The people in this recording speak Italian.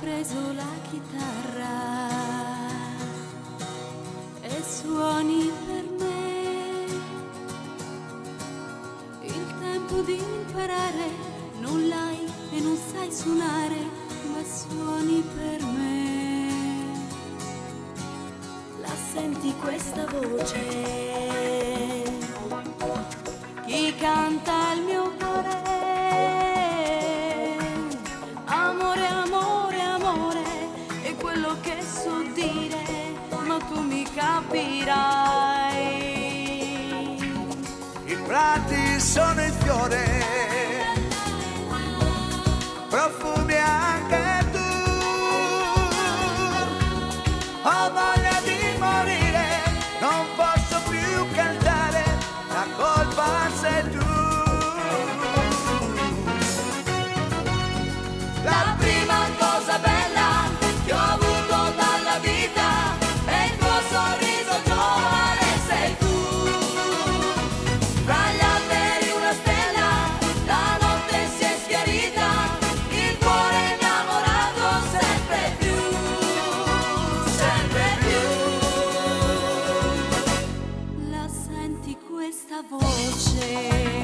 preso la chitarra e suoni per me. Il tempo di imparare non l'hai e non sai suonare, ma suoni per me. La senti questa voce? Chi canta il mio cuore? Amore, amore, amore, è quello che so dire, ma tu mi capirai. I prati sono il fiore, profumi anche tu. Ho voglia di morire, non posso più cantare, la colpa sei tu. La prima cosa bella che ho avuto dalla vita è il tuo sorriso giovane, sei tu. Fra gli alberi una stella, la notte si è schiarita, il cuore innamorato sempre più, sempre più. La senti questa voce?